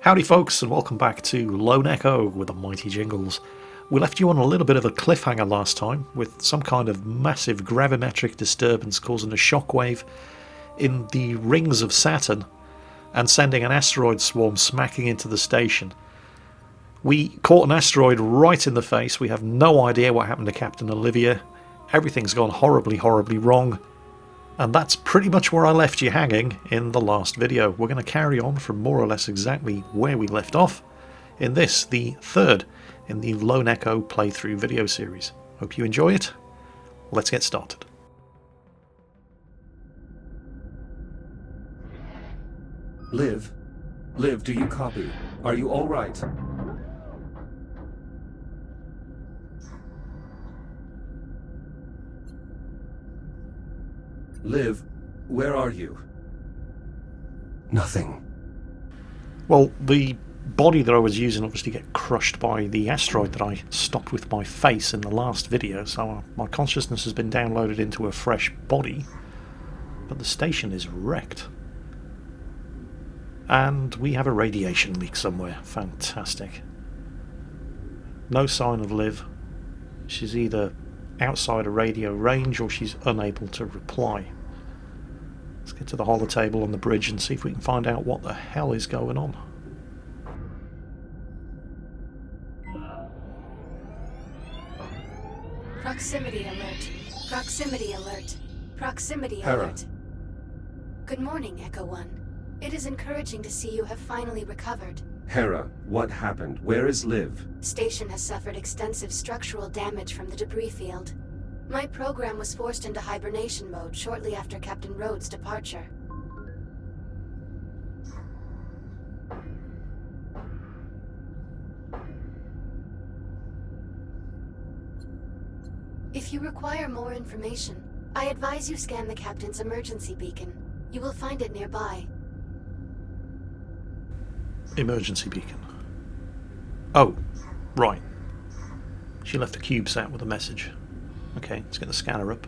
Howdy folks, and welcome back to Lone Echo with the mighty Jingles. We left you on a little bit of a cliffhanger last time, with some kind of massive gravimetric disturbance causing a shockwave in the rings of Saturn and sending an asteroid swarm smacking into the station. We caught an asteroid right in the face. We have no idea what happened to Captain Olivia. Everything's gone horribly, horribly wrong. And that's pretty much where I left you hanging in the last video. We're going to carry on from more or less exactly where we left off in this, the third in the Lone Echo playthrough video series. Hope you enjoy it. Let's get started. Liv, do you copy? Are you all right? Liv, where are you? Nothing. Well, the body that I was using obviously get crushed by the asteroid that I stopped with my face in the last video, so my consciousness has been downloaded into a fresh body, but the station is wrecked. And we have a radiation leak somewhere. Fantastic. No sign of Liv. She's either outside a radio range or she's unable to reply. Let's get to the holotable on the bridge and see if we can find out what the hell is going on. Proximity alert. Proximity alert. Proximity Hera. alert. Good morning, Echo 1. It is encouraging to see you have finally recovered. Hera, what happened? Where is Liv? Station has suffered extensive structural damage from the debris field. My program was forced into hibernation mode shortly after Captain Rhodes' departure. If you require more information, I advise you scan the Captain's emergency beacon. You will find it nearby. Emergency beacon. Oh, right. She left a CubeSat with a message. Okay, let's get the scanner up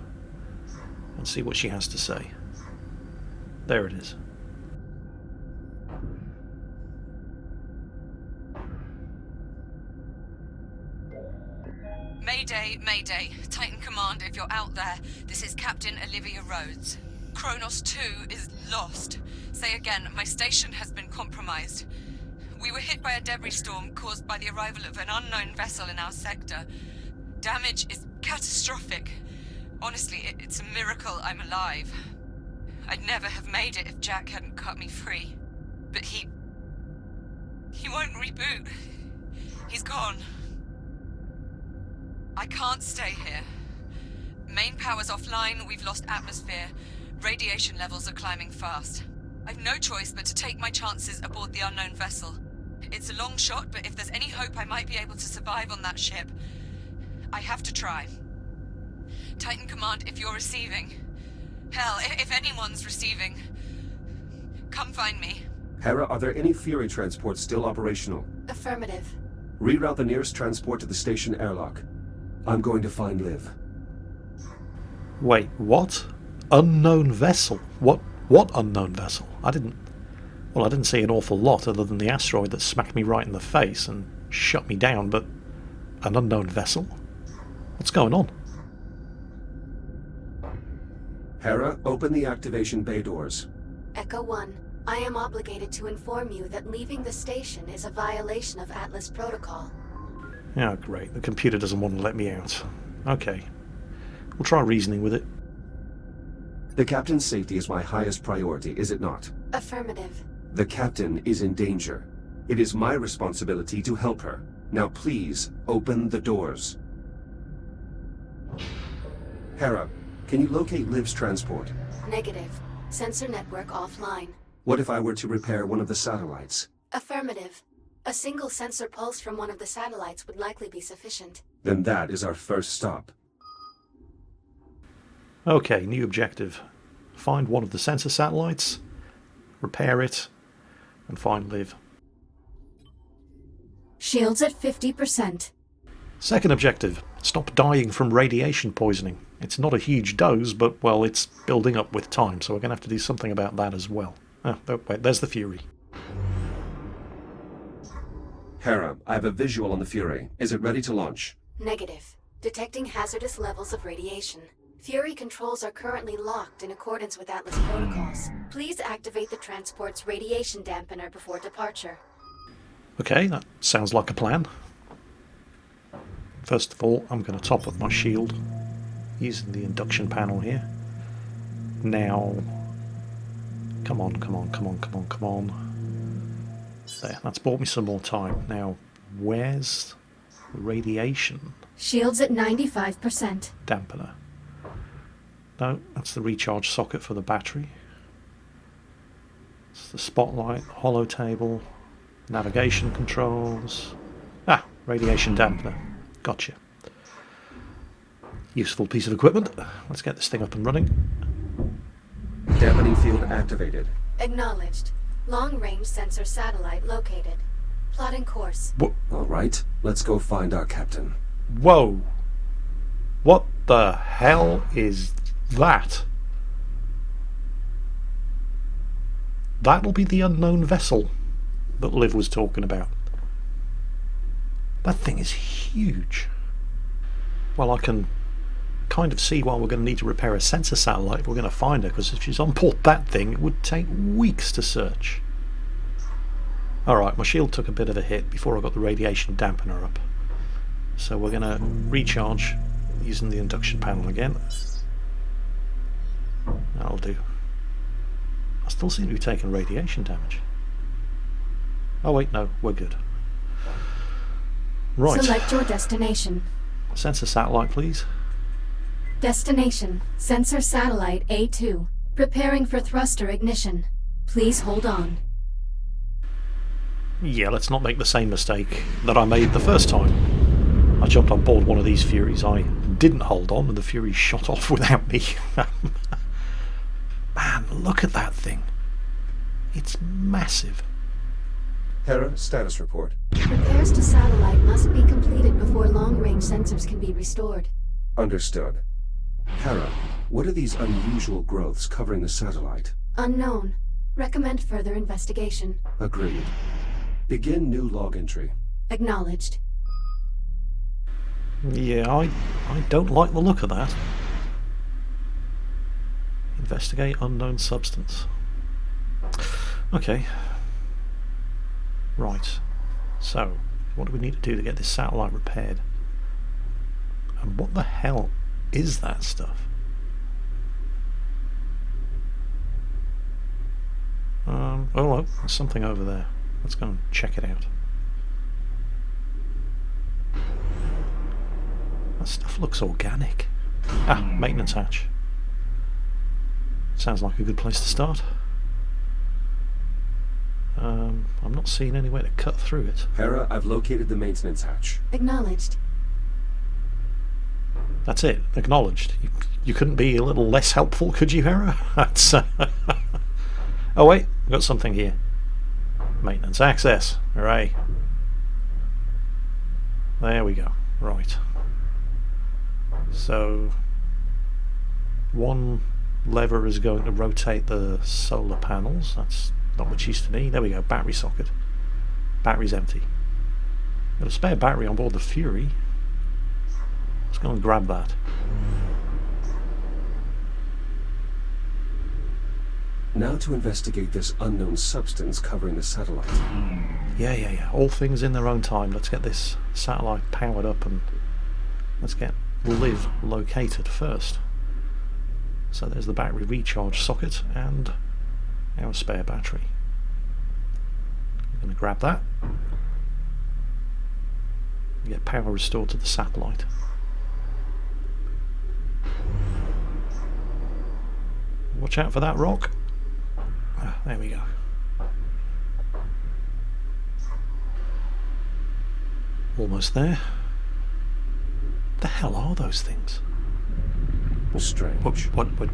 and see what she has to say. There it is. Mayday, Mayday. Titan Command, if you're out there, this is Captain Olivia Rhodes. Kronos II is lost. Say again, my station has been compromised. We were hit by a debris storm caused by the arrival of an unknown vessel in our sector. Damage is catastrophic. Honestly, it's a miracle I'm alive. I'd never have made it if Jack hadn't cut me free. But he won't reboot. He's gone. I can't stay here. Main power's offline, we've lost atmosphere. Radiation levels are climbing fast. I've no choice but to take my chances aboard the unknown vessel. It's a long shot, but if there's any hope I might be able to survive on that ship, I have to try. Titan Command, if you're receiving. Hell, if anyone's receiving. Come find me. Hera, are there any Fury transports still operational? Affirmative. Reroute the nearest transport to the station airlock. I'm going to find Liv. Wait, what? Unknown vessel? What unknown vessel? I didn't see an awful lot other than the asteroid that smacked me right in the face and shut me down, but an unknown vessel? What's going on? Hera, open the activation bay doors. Echo 1, I am obligated to inform you that leaving the station is a violation of Atlas Protocol. Oh, great. The computer doesn't want to let me out. Okay. We'll try reasoning with it. The captain's safety is my highest priority, is it not? Affirmative. The captain is in danger. It is my responsibility to help her. Now please, open the doors. Hera, can you locate Liv's transport? Negative. Sensor network offline. What if I were to repair one of the satellites? Affirmative. A single sensor pulse from one of the satellites would likely be sufficient. Then that is our first stop. Okay, new objective. Find one of the sensor satellites, repair it, and find Liv. Shields at 50%. Second objective, stop dying from radiation poisoning. It's not a huge dose, but, well, it's building up with time, so we're going to have to do something about that as well. Oh, wait, there's the Fury. Hera, I have a visual on the Fury. Is it ready to launch? Negative. Detecting hazardous levels of radiation. Fury controls are currently locked in accordance with Atlas protocols. Please activate the transport's radiation dampener before departure. Okay, that sounds like a plan. First of all, I'm going to top up my shield using the induction panel here. Now, come on. There, that's bought me some more time. Now, where's the radiation Shields at 95%. dampener? No, that's the recharge socket for the battery. It's the spotlight, hollow table, navigation controls. Ah, radiation dampener. Gotcha. Useful piece of equipment. Let's get this thing up and running. Dampening field activated. Acknowledged. Long-range sensor satellite located. Plotting course. All right, let's go find our captain. Whoa! What the hell is that? That'll be the unknown vessel that Liv was talking about. That thing is huge. Well, I can kind of see why we're going to need to repair a sensor satellite if we're going to find her, because if she's on board that thing, it would take weeks to search. Alright, my shield took a bit of a hit before I got the radiation dampener up. So we're going to recharge using the induction panel again. That'll do. I still seem to be taking radiation damage. Oh wait, no, we're good. Right. Select your destination. Sensor satellite, please. Destination. Sensor satellite A2. Preparing for thruster ignition. Please hold on. Yeah, let's not make the same mistake that I made the first time. I jumped on board one of these Furies. I didn't hold on and the Fury shot off without me. Man, look at that thing. It's massive. Hera, status report. Repairs to satellite must be completed before long-range sensors can be restored. Understood. Hera, what are these unusual growths covering the satellite? Unknown. Recommend further investigation. Agreed. Begin new log entry. Acknowledged. Yeah, I don't like the look of that. Investigate unknown substance. Okay. Right. So, what do we need to do to get this satellite repaired? And what the hell is that stuff? Oh look, there's something over there. Let's go and check it out. That stuff looks organic. Ah, maintenance hatch. Sounds like a good place to start. I'm not seeing any way to cut through it. Hera, I've located the maintenance hatch. Acknowledged. That's it. Acknowledged. You couldn't be a little less helpful, could you, Hera? That's. Oh wait, we've got something here. Maintenance access. Hooray. There we go. Right. So one lever is going to rotate the solar panels. That's not what it used to be. There we go. Battery socket. Battery's empty. Got a spare battery on board the Fury. Let's go and grab that. Now to investigate this unknown substance covering the satellite. Yeah. All things in their own time. Let's get this satellite powered up and let's get Liv located first. So there's the battery recharge socket and our spare battery. I'm going to grab that. Get power restored to the satellite. Watch out for that rock. Ah, there we go. Almost there. The hell are those things? Strange.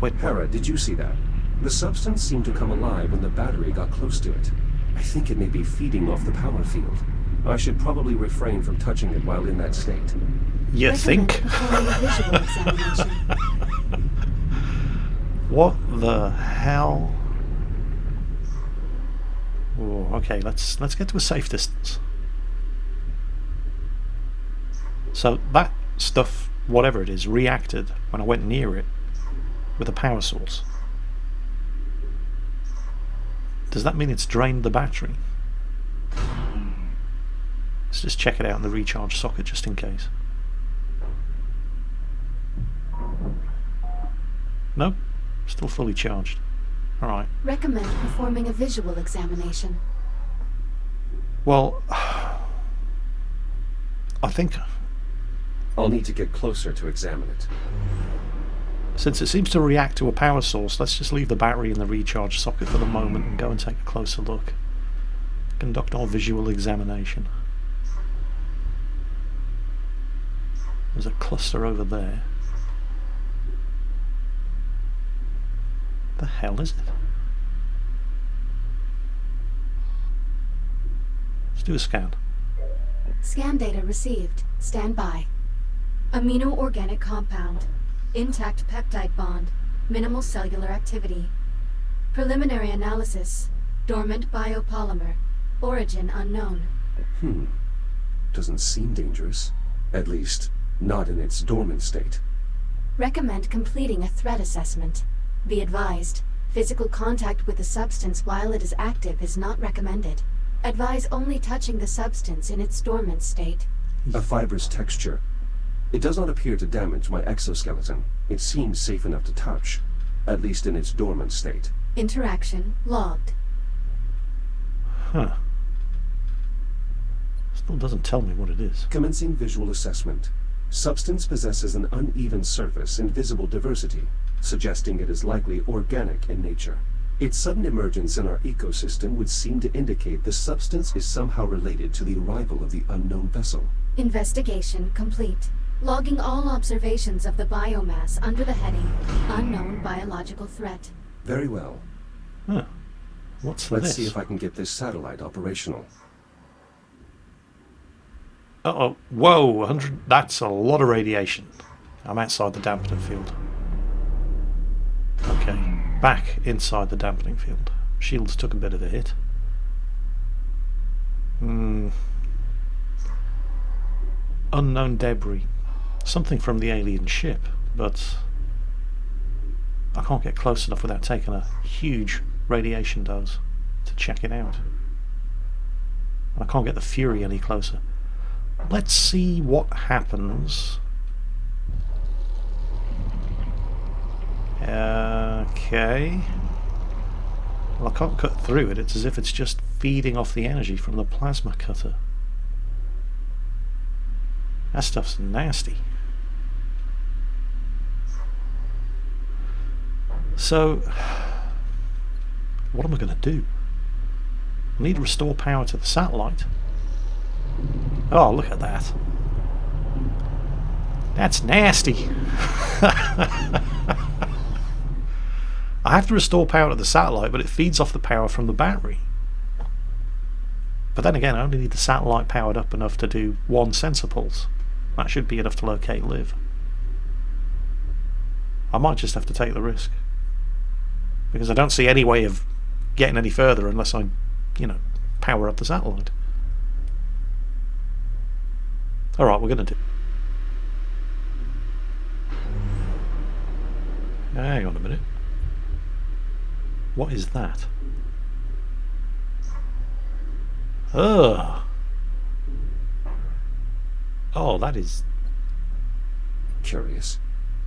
Wait. Hera, did you see that? The substance seemed to come alive when the battery got close to it. I think it may be feeding off the power field. I should probably refrain from touching it while in that state. You think? What the hell? Oh, okay, let's get to a safe distance. So that stuff, whatever it is, reacted when I went near it with a power source. Does that mean it's drained the battery? Let's just check it out in the recharge socket just in case. Nope, still fully charged. Alright. Recommend performing a visual examination. Well, I think I'll need to get closer to examine it. since it seems to react to a power source, let's just leave the battery in the recharge socket for the moment and go and take a closer look. Conduct our visual examination. There's a cluster over there. The hell is it? Let's do a scan. Scan data received. Stand by. Amino-organic compound. Intact peptide bond. Minimal cellular activity. Preliminary analysis. Dormant biopolymer. Origin unknown. Doesn't seem dangerous. At least, not in its dormant state. Recommend completing a threat assessment. Be advised, physical contact with the substance while it is active is not recommended. Advise only touching the substance in its dormant state. A fibrous texture. It does not appear to damage my exoskeleton. It seems safe enough to touch, at least in its dormant state. Interaction logged. Huh. Still doesn't tell me what it is. Commencing visual assessment. Substance possesses an uneven surface and visible diversity, suggesting it is likely organic in nature. Its sudden emergence in our ecosystem would seem to indicate the substance is somehow related to the arrival of the unknown vessel. Investigation complete. Logging all observations of the biomass under the heading Unknown Biological Threat. Very well. Huh. What's Let's this? see if I can get this satellite operational. Uh-oh. Whoa, 100. That's a lot of radiation. I'm outside the dampener field. Okay, back inside the dampening field. Shields took a bit of a hit. Unknown debris. Something from the alien ship, but I can't get close enough without taking a huge radiation dose to check it out. And I can't get the Fury any closer. Let's see what happens. Okay. Well, I can't cut through it. It's as if it's just feeding off the energy from the plasma cutter. That stuff's nasty. So, what am I going to do? I need to restore power to the satellite. Oh, look at that. That's nasty. I have to restore power to the satellite, but it feeds off the power from the battery. But then again, I only need the satellite powered up enough to do one sensor pulse. That should be enough to locate Liv. I might just have to take the risk. Because I don't see any way of getting any further unless I, power up the satellite. Alright, we're going to do... Hang on a minute. What is that? Ugh. Oh, that is... Curious.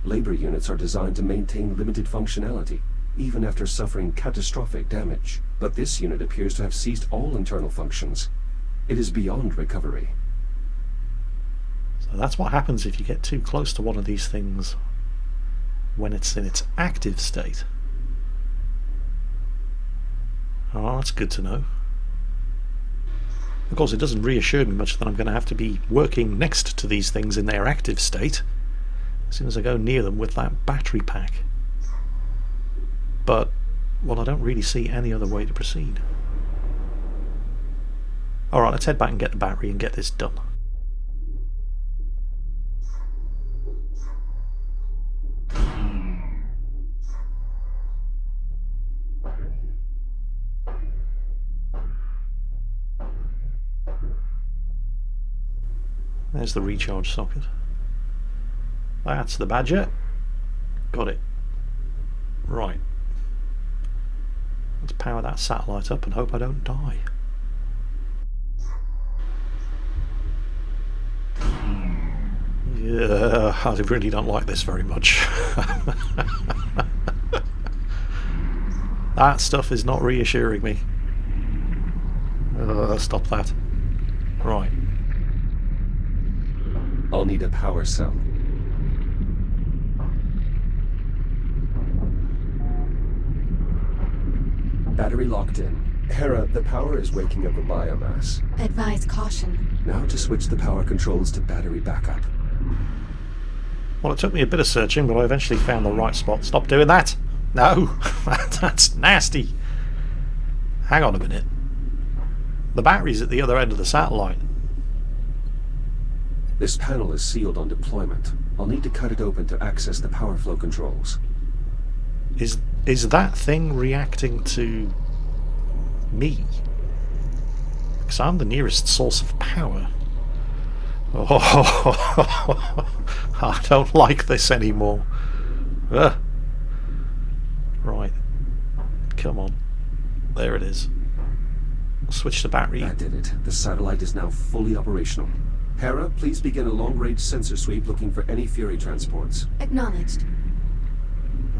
Labor units are designed to maintain limited functionality, even after suffering catastrophic damage. But this unit appears to have ceased all internal functions. It is beyond recovery. So that's what happens if you get too close to one of these things when it's in its active state. Oh, that's good to know. Of course, it doesn't reassure me much that I'm going to have to be working next to these things in their active state as soon as I go near them with that battery pack. But, well, I don't really see any other way to proceed. Alright, let's head back and get the battery and get this done. There's the recharge socket. That's the Badger. Got it. Right. Let's power that satellite up and hope I don't die. Yeah, I really don't like this very much. That stuff is not reassuring me. Stop that. Right. I'll need a power cell. Battery locked in. Hera, the power is waking up the biomass. Advise caution. Now to switch the power controls to battery backup. Well, it took me a bit of searching, but I eventually found the right spot. Stop doing that! No! That's nasty! Hang on a minute. The battery's at the other end of the satellite. This panel is sealed on deployment. I'll need to cut it open to access the power flow controls. Is that thing reacting to me? Because I'm the nearest source of power. Oh, I don't like this anymore. Ugh. Right. Come on. There it is. Switch the battery. That did it. The satellite is now fully operational. Hera, please begin a long-range sensor sweep looking for any Fury transports. Acknowledged.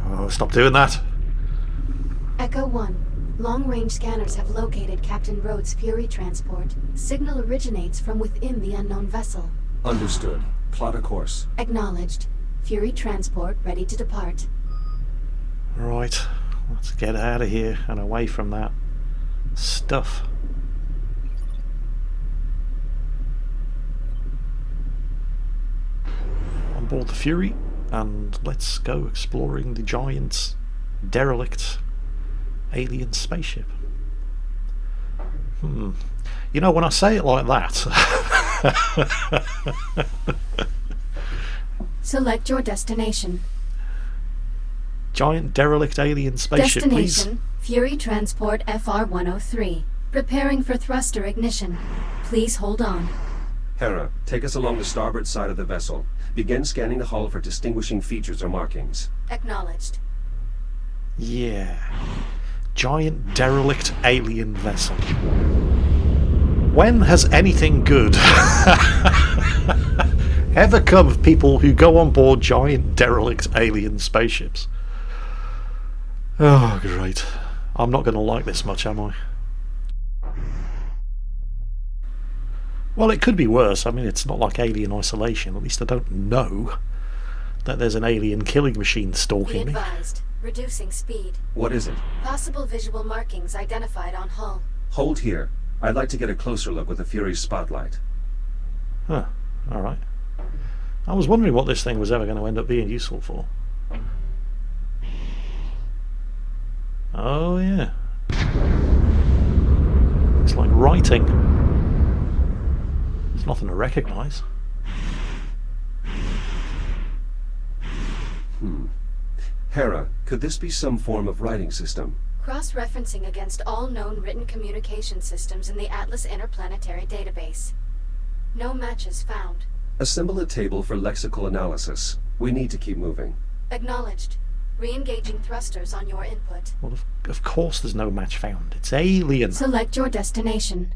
Oh, stop doing that. Echo 1. Long-range scanners have located Captain Rhodes' Fury transport. Signal originates from within the unknown vessel. Understood. Plot a course. Acknowledged. Fury transport ready to depart. Right. Let's get out of here and away from that stuff. On board the Fury, and let's go exploring the giant, derelict alien spaceship. You know, when I say it like that... Select your destination. Giant derelict alien spaceship, Destination, please. Fury Transport FR-103. Preparing for thruster ignition. Please hold on. Hera, take us along the starboard side of the vessel. Begin scanning the hull for distinguishing features or markings. Acknowledged. Yeah. Giant derelict alien vessel. When has anything good ever come of people who go on board giant derelict alien spaceships? Oh, great. I'm not going to like this much, am I? Well, it could be worse. I mean, it's not like Alien Isolation. At least I don't know that there's an alien killing machine Be stalking me. advised. Reducing speed. What is it? Possible visual markings identified on hull. Hold here. I'd like to get a closer look with the Fury's spotlight. Huh, alright. I was wondering what this thing was ever going to end up being useful for. Oh yeah. It's like writing. There's nothing to recognise. Hera, could this be some form of writing system? Cross-referencing against all known written communication systems in the Atlas Interplanetary Database. No matches found. Assemble a table for lexical analysis. We need to keep moving. Acknowledged. Re-engaging thrusters on your input. Well, of course there's no match found. It's alien. Select your destination.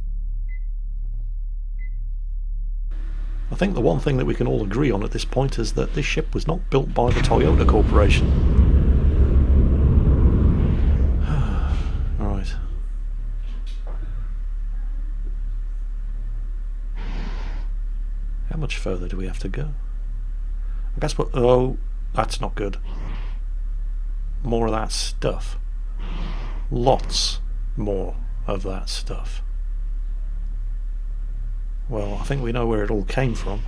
I think the one thing that we can all agree on at this point is that this ship was not built by the Toyota Corporation. Alright. How much further do we have to go? I guess we're... Oh, that's not good. More of that stuff. Lots more of that stuff. Well, I think we know where it all came from.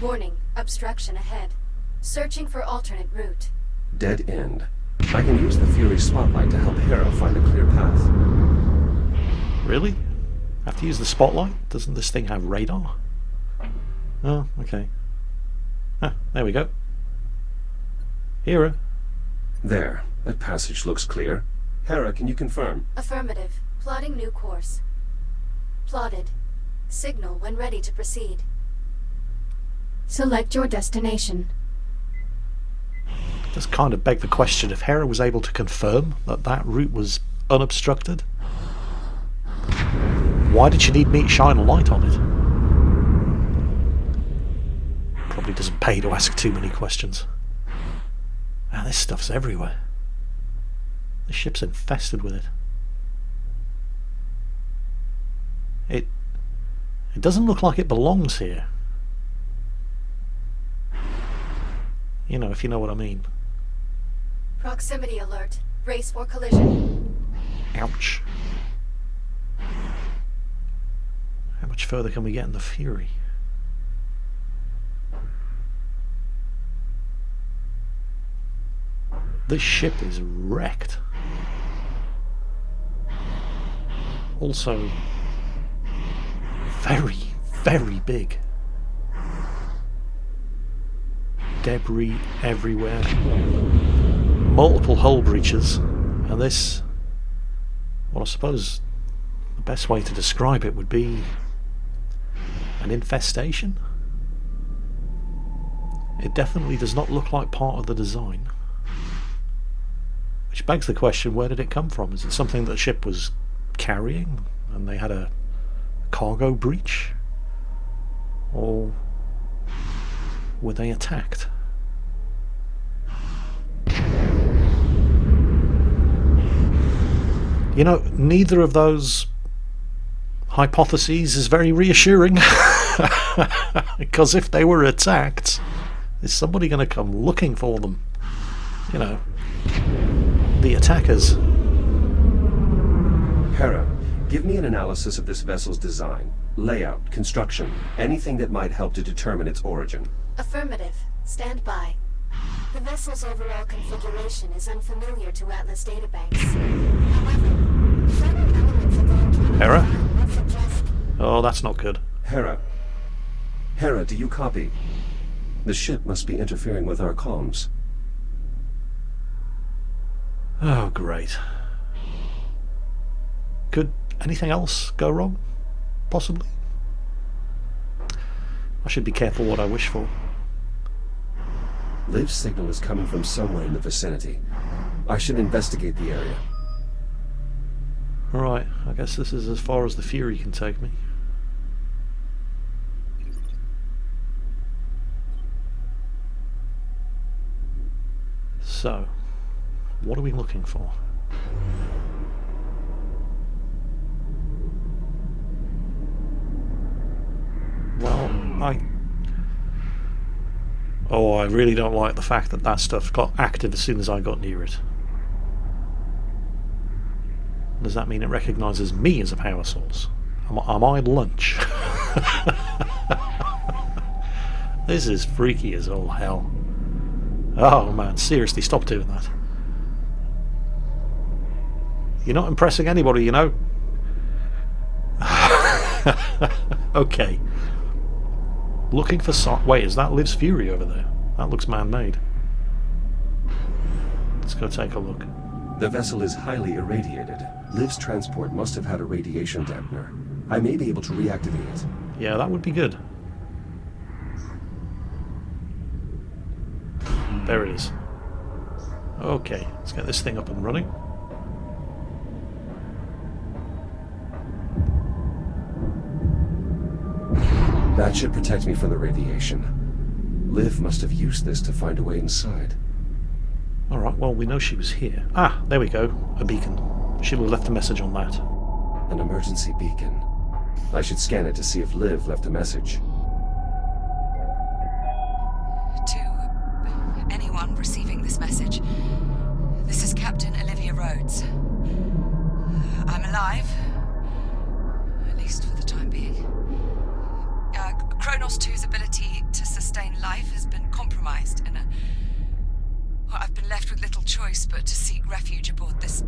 Warning. Obstruction ahead. Searching for alternate route. Dead end. I can use the Fury spotlight to help Hera find a clear path. Really? Have to use the spotlight? Doesn't this thing have radar? Oh, okay. Ah, there we go. Hera. There. That passage looks clear. Hera, can you confirm? Affirmative. Plotting new course. Plotted. Signal when ready to proceed. Select your destination. Does kind of beg the question, if Hera was able to confirm that that route was unobstructed, why did she need me to shine a light on it? Probably doesn't pay to ask too many questions. Man, this stuff's everywhere. The ship's infested with it. It doesn't look like it belongs here. You know, if you know what I mean. Proximity alert. Brace for collision. Ouch. How much further can we get in the Fury? This ship is wrecked. Also, very, very big. Debris everywhere. Multiple hull breaches. And this, well, I suppose the best way to describe it would be an infestation. It definitely does not look like part of the design. Which begs the question, where did it come from? Is it something that the ship was carrying and they had a cargo breach? Or were they attacked? You know, neither of those hypotheses is very reassuring. Because if they were attacked, is somebody going to come looking for them? You know, the attackers. Hera, give me an analysis of this vessel's design, layout, construction, anything that might help to determine its origin. Affirmative. Stand by. The vessel's overall configuration is unfamiliar to Atlas databanks. However, certain elements of the Hera? Oh, that's not good. Hera. Hera, do you copy? The ship must be interfering with our comms. Oh, great. Could anything else go wrong? Possibly. I should be careful what I wish for. Liv's signal is coming from somewhere in the vicinity. I should investigate the area. Alright, I guess this is as far as the Fury can take me. So, what are we looking for? Well, I really don't like the fact that that stuff got active as soon as I got near it. Does that mean it recognises me as a power source? Am I lunch? This is freaky as all hell. Oh man, seriously, stop doing that. You're not impressing anybody, you know. Okay. Looking for wait, is that Liv's Fury over there? That looks man-made. Let's go take a look. The vessel is highly irradiated. Liv's transport must have had a radiation dampener. I may be able to reactivate it. Yeah, that would be good. There it is. Okay, let's get this thing up and running. That should protect me from the radiation. Liv must have used this to find a way inside. Alright, well, we know she was here. Ah, there we go. A beacon. She'll have left a message on that. An emergency beacon. I should scan it to see if Liv left a message. To anyone receiving this message, this is Captain Olivia Rhodes. I'm alive, at least for the time being. Kronos II's ability to sustain life has been compromised, and I've been left with little choice but to seek refuge aboard this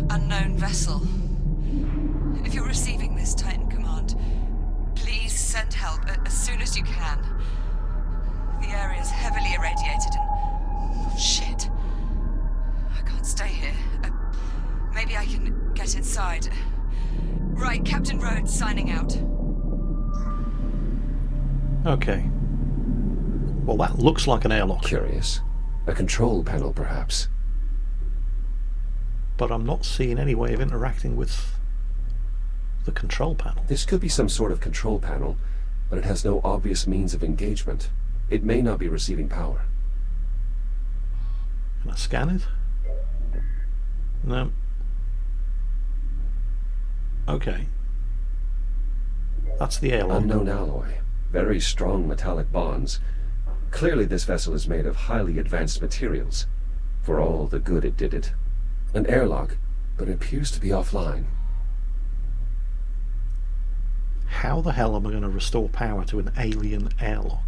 unknown vessel. If you're receiving this, Titan Command, please send help as soon as you can. The area is heavily irradiated and... shit. I can't stay here. Maybe I can get inside. Right, Captain Rhodes signing out. Okay. Well, that looks like an airlock. Curious. A control panel, perhaps. But I'm not seeing any way of interacting with the control panel. This could be some sort of control panel, but it has no obvious means of engagement. It may not be receiving power. Can I scan it? No. Okay. That's the airlock. Unknown alloy. Very strong metallic bonds. Clearly this vessel is made of highly advanced materials. For all the good it did it. An airlock, but it appears to be offline. How the hell am I going to restore power to an alien airlock?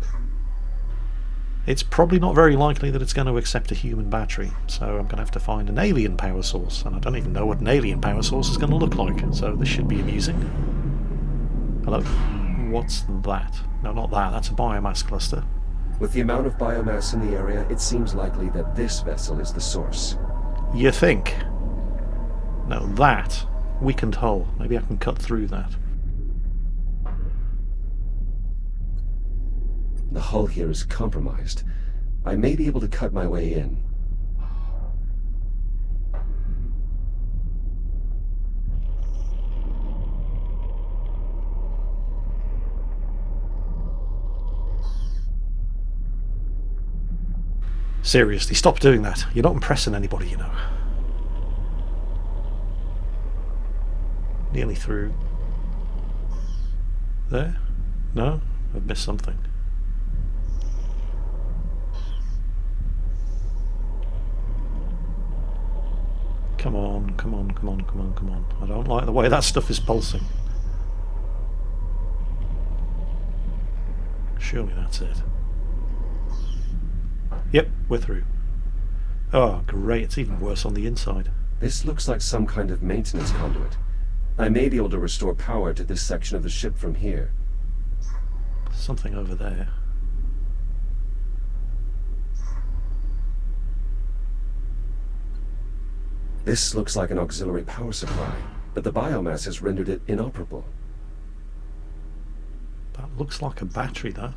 It's probably not very likely that it's going to accept a human battery, so I'm going to have to find an alien power source, and I don't even know what an alien power source is going to look like, so this should be amusing. Hello? What's that? No, not that. That's a biomass cluster. With the amount of biomass in the area, it seems likely that this vessel is the source. You think? No, that. Weakened hull. Maybe I can cut through that. The hull here is compromised. I may be able to cut my way in. Seriously, stop doing that. You're not impressing anybody, you know. Nearly through. There? No? I've missed something. Come on, come on, come on, come on, come on. I don't like the way that stuff is pulsing. Surely that's it. Yep, we're through. Oh, great. It's even worse on the inside. This looks like some kind of maintenance conduit. I may be able to restore power to this section of the ship from here. Something over there. This looks like an auxiliary power supply, but the biomass has rendered it inoperable. That looks like a battery, though.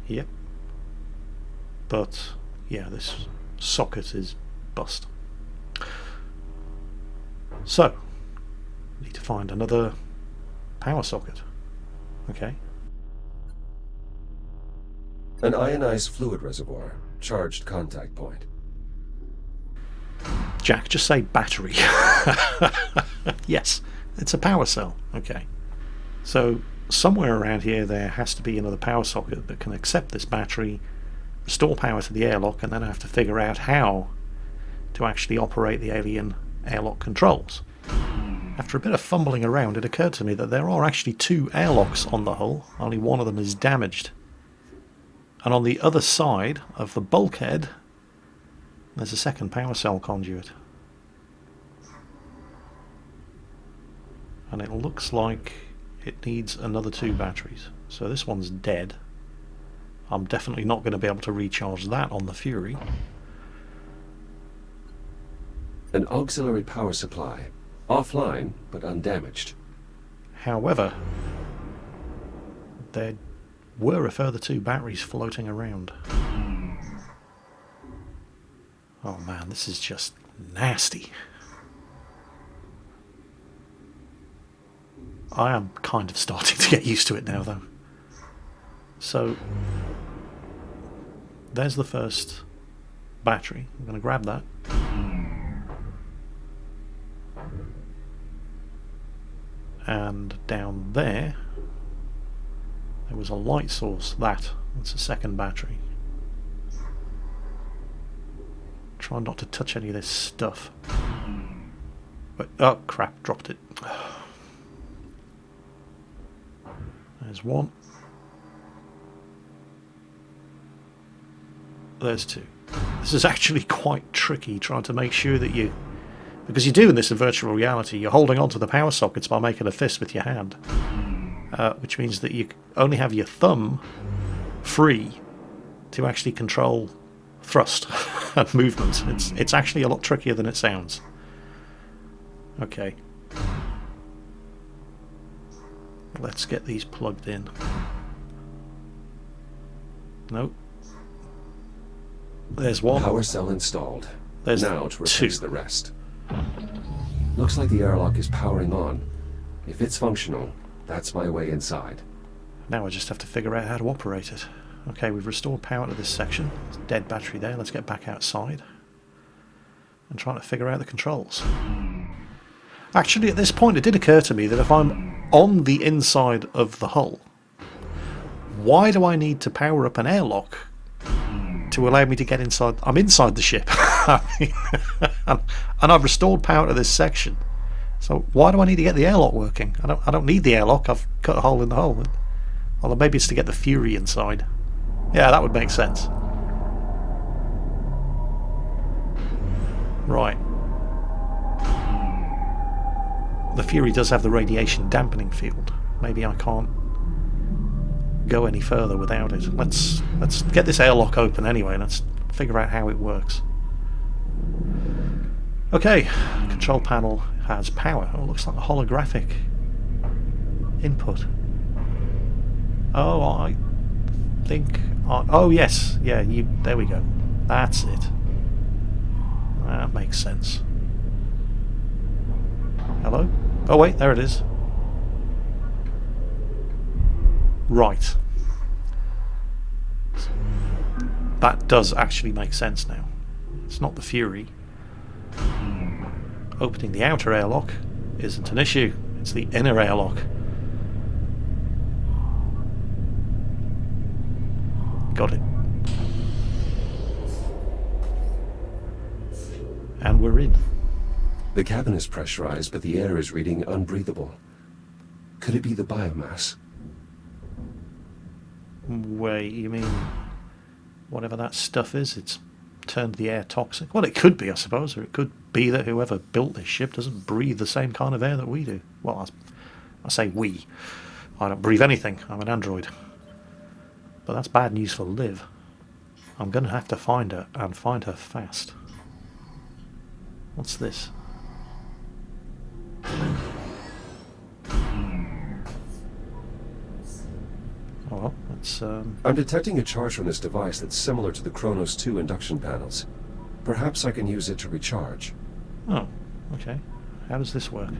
Yep. But, yeah, this socket is bust. So, need to find another power socket. Okay. An ionized fluid reservoir, charged contact point. Jack, just say battery. Yes, it's a power cell. Okay. So, somewhere around here there has to be another power socket that can accept this battery, restore power to the airlock, and then I have to figure out how to actually operate the alien airlock controls. After a bit of fumbling around, it occurred to me that there are actually two airlocks on the hull. Only one of them is damaged. And on the other side of the bulkhead, there's a second power cell conduit. And it looks like it needs another 2 batteries. So this one's dead. I'm definitely not going to be able to recharge that on the Fury. An auxiliary power supply. Offline, but undamaged. However, there were a further 2 batteries floating around. Oh man, this is just nasty. I am kind of starting to get used to it now, though. So, there's the first battery. I'm going to grab that. And down there was a light source. That's a second battery. Try not to touch any of this stuff. But, oh crap, dropped it. There's one. There's 2. This is actually quite tricky, trying to make sure that you... Because you're doing this in virtual reality, you're holding onto the power sockets by making a fist with your hand. Which means that you only have your thumb free to actually control thrust. and movement. It's actually a lot trickier than it sounds. Okay. Let's get these plugged in. Nope. There's one. Power cell installed. There's now to replace two. the rest. Looks like the airlock is powering on. If it's functional, that's my way inside. Now I just have to figure out how to operate it. Okay, we've restored power to this section. There's a dead battery there. Let's get back outside and try to figure out the controls. Actually, at this point, it did occur to me that if I'm on the inside of the hull, why do I need to power up an airlock to allow me to get inside? I'm inside the ship. And I've restored power to this section. So why do I need to get the airlock working? I don't need the airlock. I've cut a hole in the hull. Although maybe it's to get the Fury inside. Yeah, that would make sense. Right. The Fury does have the radiation dampening field. Maybe I can't go any further without it. Let's get this airlock open anyway. Let's figure out how it works. Okay, control panel has power. Oh, it looks like a holographic input. Oh, I think... oh, yes. Yeah, there we go. That's it. That makes sense. Hello? Oh, wait, there it is. Right. That does actually make sense now. It's not the Fury. Opening the outer airlock isn't an issue. It's the inner airlock. Got it. And we're in. The cabin is pressurized, but the air is reading unbreathable. Could it be the biomass? Wait, you mean whatever that stuff is, it's turned the air toxic? Well, it could be, I suppose, or it could be that whoever built this ship doesn't breathe the same kind of air that we do. Well, I say we. I don't breathe anything. I'm an android. But that's bad news for Liv. I'm going to have to find her, and find her fast. What's this? Oh, well, that's... I'm detecting a charge from this device that's similar to the Kronos II induction panels. Perhaps I can use it to recharge. Oh, okay. How does this work?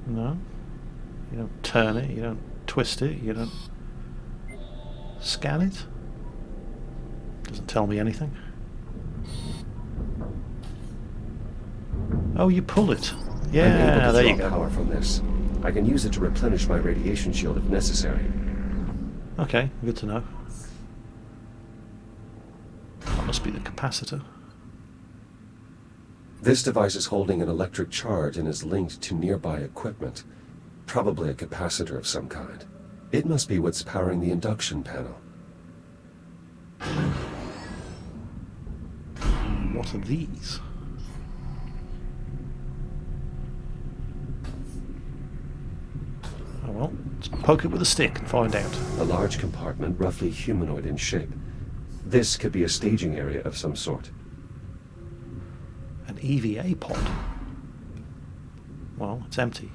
No? You don't turn it, you don't twist it, you don't scan it? Doesn't tell me anything. Oh, you pull it. I'm Yeah, able to there you draw go. power from this. I can use it to replenish my radiation shield if necessary. Okay, good to know. That must be the capacitor. This device is holding an electric charge and is linked to nearby equipment. Probably a capacitor of some kind. It must be what's powering the induction panel. What are these? Oh well, let's poke it with a stick and find out. A large compartment, roughly humanoid in shape. This could be a staging area of some sort. An EVA pod. Well, it's empty.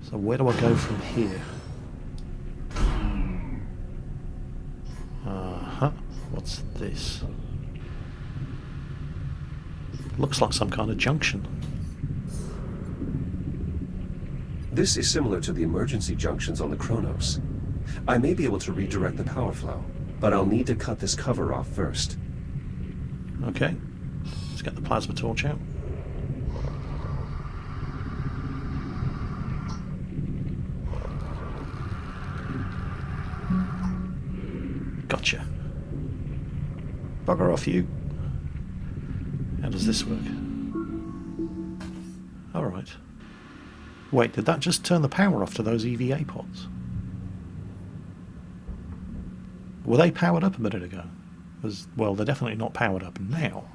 So where do I go from here? Uh-huh. What's this? Looks like some kind of junction. This is similar to the emergency junctions on the Kronos. I may be able to redirect the power flow, but I'll need to cut this cover off first. Okay. Let's get the plasma torch out. Gotcha. Bugger off, you. How does this work? Alright. Wait, did that just turn the power off to those EVA pods? Were they powered up a minute ago? Well, they're definitely not powered up now.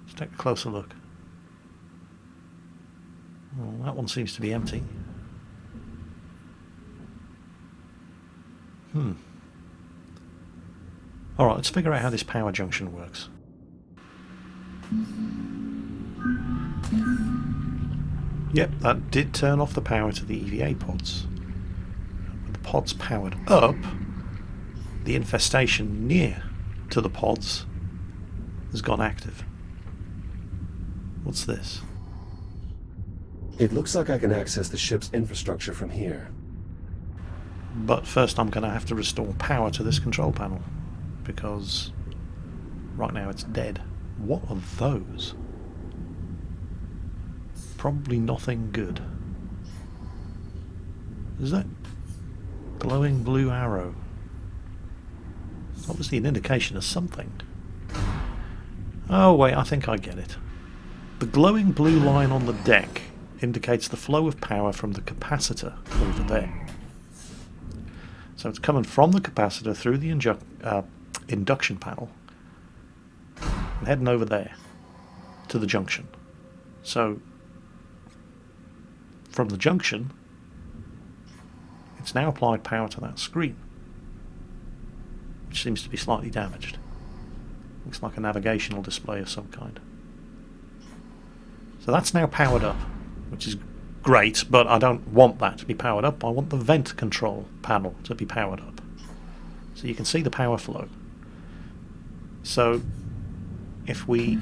Let's take a closer look. Well, that one seems to be empty. Alright, let's figure out how this power junction works. Yep, that did turn off the power to the EVA pods. When the pods powered up, the infestation near to the pods has gone active. What's this? It looks like I can access the ship's infrastructure from here. But first I'm going to have to restore power to this control panel, because right now it's dead. What are those? Probably nothing good. Is that glowing blue arrow? Obviously an indication of something. Oh wait, I think I get it. The glowing blue line on the deck indicates the flow of power from the capacitor over there. So it's coming from the capacitor through the induction panel and heading over there to the junction. So from the junction, it's now applied power to that screen, which seems to be slightly damaged. Looks like a navigational display of some kind. So that's now powered up, which is great, but I don't want that to be powered up. I want the vent control panel to be powered up. So you can see the power flow. So if we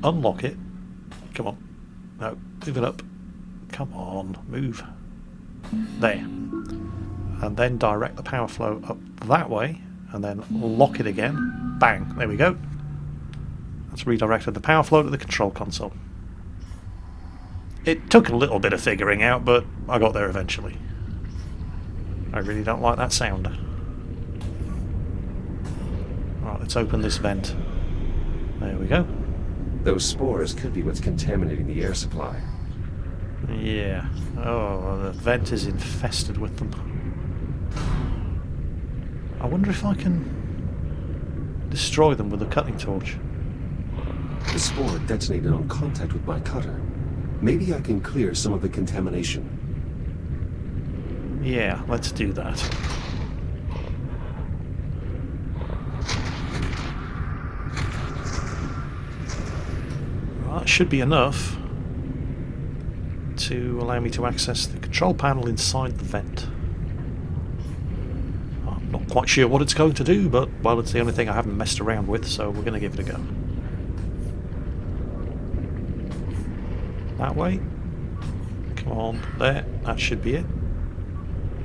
unlock it, come on, no, move it up, come on, move, there, and then direct the power flow up that way, and then lock it again, bang, there we go. That's redirected the power flow to the control console. It took a little bit of figuring out, but I got there eventually. I really don't like that sound. Alright, let's open this vent. There we go. Those spores could be what's contaminating the air supply. Yeah. Oh, the vent is infested with them. I wonder if I can destroy them with a cutting torch. The spore detonated on contact with my cutter. Maybe I can clear some of the contamination. Yeah, let's do that. Well, that should be enough to allow me to access the control panel inside the vent. I'm not quite sure what it's going to do, but, well, it's the only thing I haven't messed around with, so we're going to give it a go. That way. Come on, there, that should be it.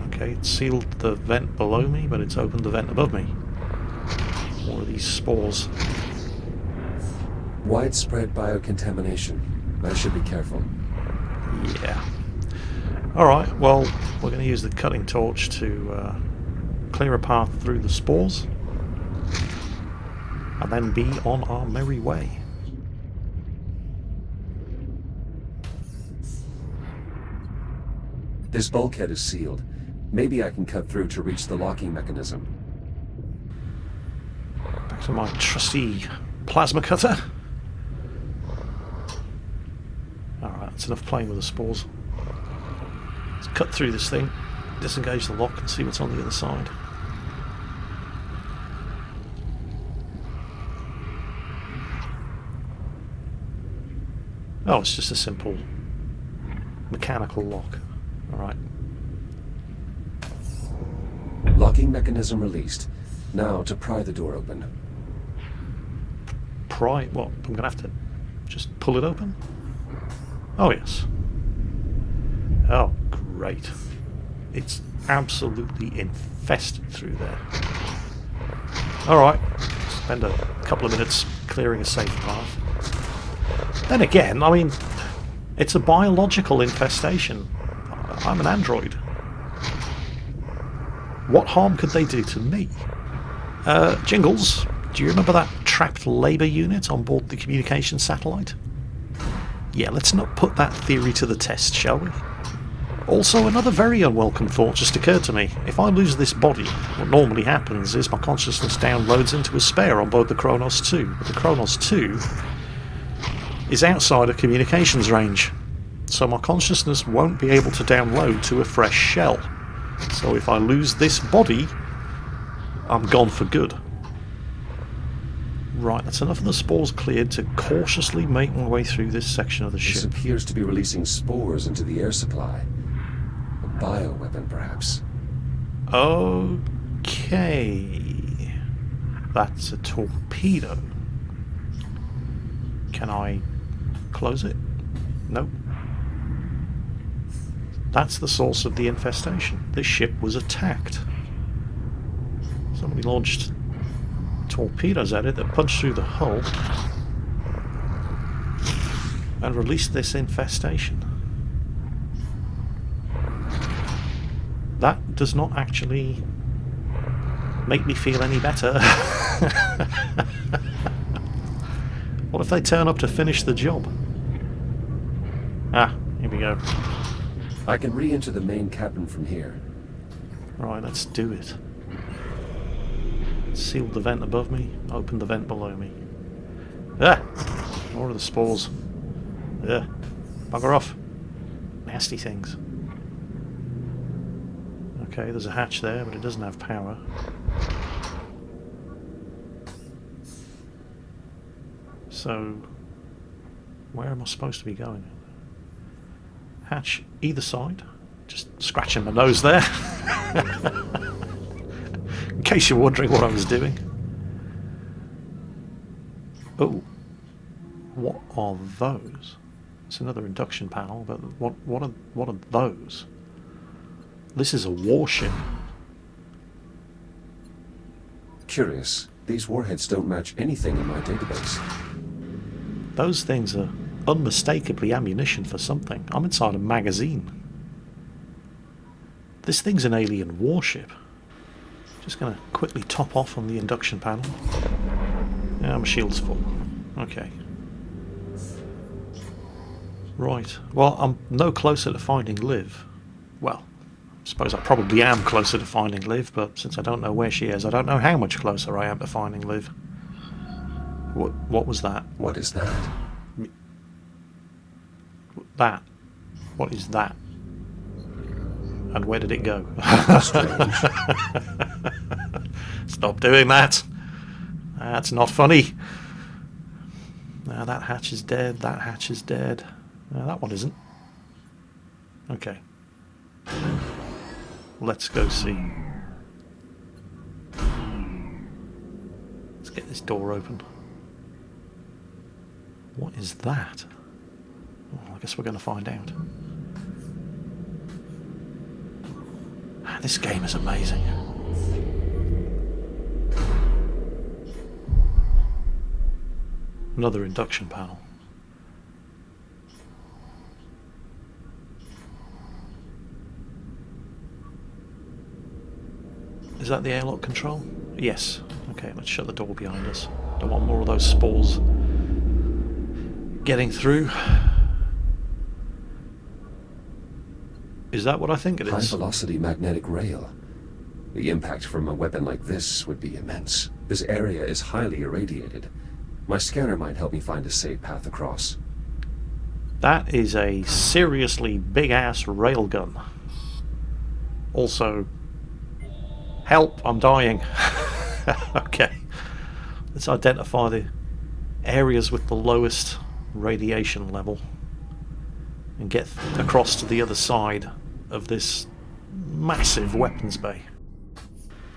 Okay, it sealed the vent below me, but it's opened the vent above me. More of these spores. Widespread biocontamination. I should be careful. Yeah. Alright, well, we're going to use the cutting torch to clear a path through the spores, and then be on our merry way. This bulkhead is sealed. Maybe I can cut through to reach the locking mechanism. Back to my trusty plasma cutter. Alright, that's enough playing with the spores. Let's cut through this thing, disengage the lock and see what's on the other side. Oh, it's just a simple mechanical lock. Alright. Locking mechanism released. Now to pry the door open. Pry? What? I'm going to have to just pull it open? Oh, yes. Oh, great. It's absolutely infested through there. Alright. Spend a couple of minutes clearing a safe path. Then again, I mean, it's a biological infestation. I'm an android. What harm could they do to me? Jingles, do you remember that trapped labour unit on board the communication satellite? Yeah, let's not put that theory to the test, shall we? Also, another very unwelcome thought just occurred to me. If I lose this body, what normally happens is my consciousness downloads into a spare on board the Kronos II. But the Kronos II is outside of communications range, so my consciousness won't be able to download to a fresh shell. So if I lose this body, I'm gone for good. Right, that's enough of the spores cleared to cautiously make my way through this section of the This ship. appears to be releasing spores into the air supply. A bioweapon, perhaps. Okay. That's a torpedo. Can I close it? Nope. That's the source of the infestation. This ship was attacked. Somebody launched torpedoes at it that punched through the hull and released this infestation. That does not actually make me feel any better. What if they turn up to finish the job? Ah, here we go. I can re-enter the main cabin from here. Right, let's do it. Seal the vent above me, open the vent below me. Ah! More of the spores. Ugh. Bugger off. Nasty things. Okay, there's a hatch there, but it doesn't have power. So, where am I supposed to be going? Hatch either side. Just scratching my nose there. In case you're wondering what I was doing. Oh. What are those? It's another induction panel, but what are those? This is a warship. Curious. These warheads don't match anything in my database. Those things are unmistakably ammunition for something. I'm inside a magazine. This thing's an alien warship. Just going to quickly top off on the induction panel. Yeah, my shield's full. Okay. Right. Well, I'm no closer to finding Liv. Well, I suppose I probably am closer to finding Liv, but since I don't know where she is, I don't know how much closer I am to finding Liv. What was that? What is that? That? What is that? And where did it go? Strange. Stop doing that. That's not funny. That hatch is dead. That hatch is dead. That one isn't. Okay. Let's go see. Let's get this door open. What is that? Oh, I guess we're going to find out. This game is amazing. Another induction panel. Is that the airlock control? Yes. Okay, let's shut the door behind us. Don't want more of those spores getting through. Is that what I think it is? High-velocity magnetic rail. The impact from a weapon like this would be immense. This area is highly irradiated. My scanner might help me find a safe path across. That is a seriously big-ass railgun. Also, help, I'm dying. Okay. Let's identify the areas with the lowest radiation level and get across to the other side of this massive weapons bay.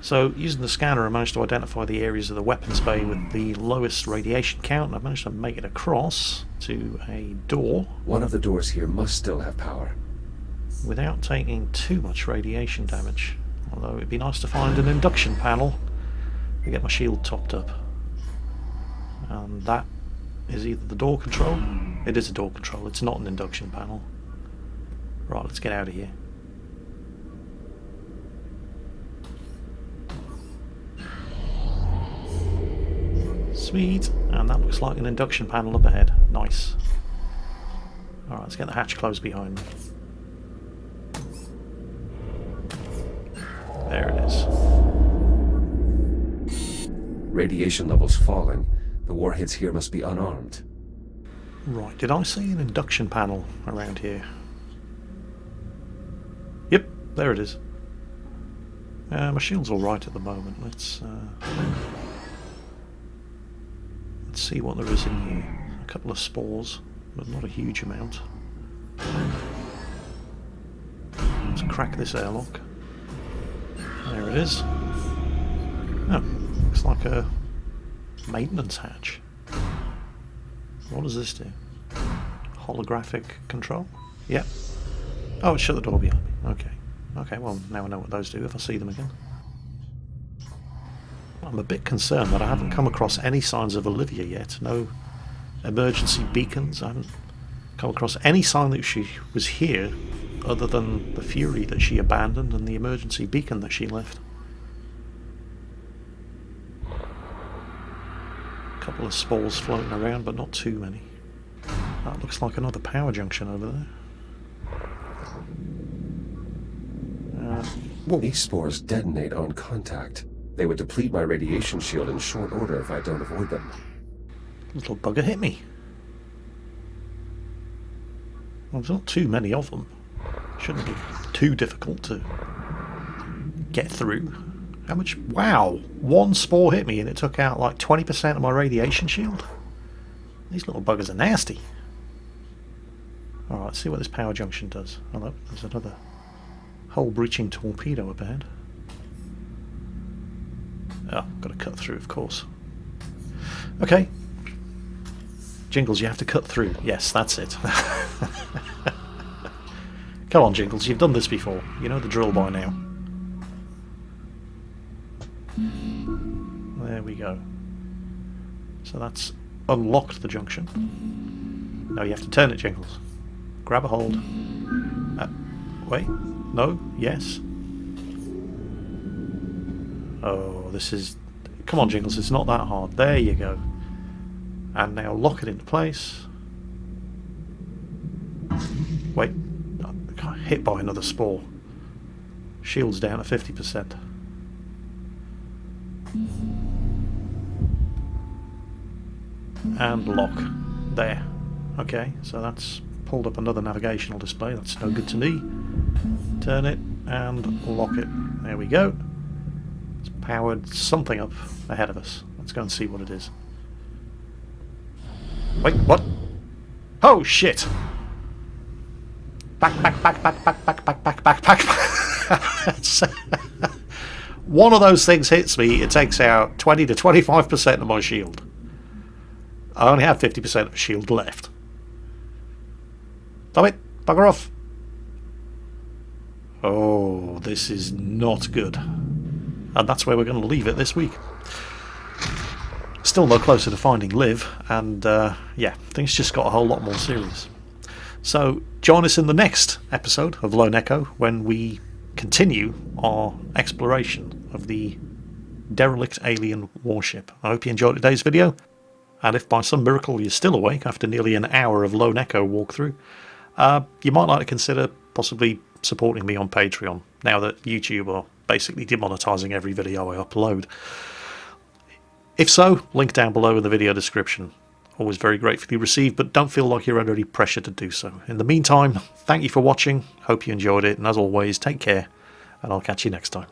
So, using the scanner, I managed to identify the areas of the weapons bay with the lowest radiation count, and I managed to make it across to a door. One of the doors here must still have power. Without taking too much radiation damage. Although it'd be nice to find an induction panel to get my shield topped up. And that is either the door control. It is a door control, it's not an induction panel. Right, let's get out of here. Sweet, and that looks like an induction panel up ahead. Nice. Alright, let's get the hatch closed behind me. There it is. Radiation levels falling. The warheads here must be unarmed. Right, did I see an induction panel around here? Yep, there it is. My shield's alright at the moment. Let's see what there is in here. A couple of spores, but not a huge amount. Let's crack this airlock. There it is. Oh, looks like a maintenance hatch. What does this do? Holographic control? Yep. Oh, it shut the door behind me. Okay. Okay, well, now I know what those do if I see them again. I'm a bit concerned that I haven't come across any signs of Olivia yet. No emergency beacons. I haven't come across any sign that she was here other than the Fury that she abandoned and the emergency beacon that she left. A couple of spores floating around, but not too many. That looks like another power junction over there. These spores detonate on contact. They would deplete my radiation shield in short order if I don't avoid them. Little bugger hit me. Well, there's not too many of them. Shouldn't be too difficult to get through. How much? Wow! One spore hit me and it took out like 20% of my radiation shield? These little buggers are nasty. Alright, let's see what this power junction does. Oh look, there's another hull-breaching torpedo up ahead. Oh, got to cut through, of course. Okay. Jingles, you have to cut through. Yes, that's it. Come on, Jingles, you've done this before. You know the drill by now. There we go. So that's unlocked the junction. Now you have to turn it, Jingles. Grab a hold. Wait. No? Yes? Oh, this is... Come on, Jingles, it's not that hard. There you go. And now lock it into place. Wait. I got hit by another spore. Shield's down to 50%. And lock. There. Okay, so that's pulled up another navigational display. That's no good to me. Turn it and lock it. There we go. It's powered something up ahead of us. Let's go and see what it is. Wait, what? Oh shit! Back. One of those things hits me, it takes out 20 to 25% of my shield. I only have 50% of shield left. Stop it! Bugger off! Oh, this is not good. And that's where we're going to leave it this week. Still no closer to finding Liv, and yeah, things just got a whole lot more serious. So join us in the next episode of Lone Echo when we continue our exploration of the derelict alien warship. I hope you enjoyed today's video, and if by some miracle you're still awake after nearly an hour of Lone Echo walkthrough, you might like to consider possibly supporting me on Patreon, now that YouTube are basically demonetizing every video I upload. If so, link down below in the video description. Always very gratefully received, but don't feel like you're under any pressure to do so. In the meantime, thank you for watching, hope you enjoyed it, and as always, take care, and I'll catch you next time.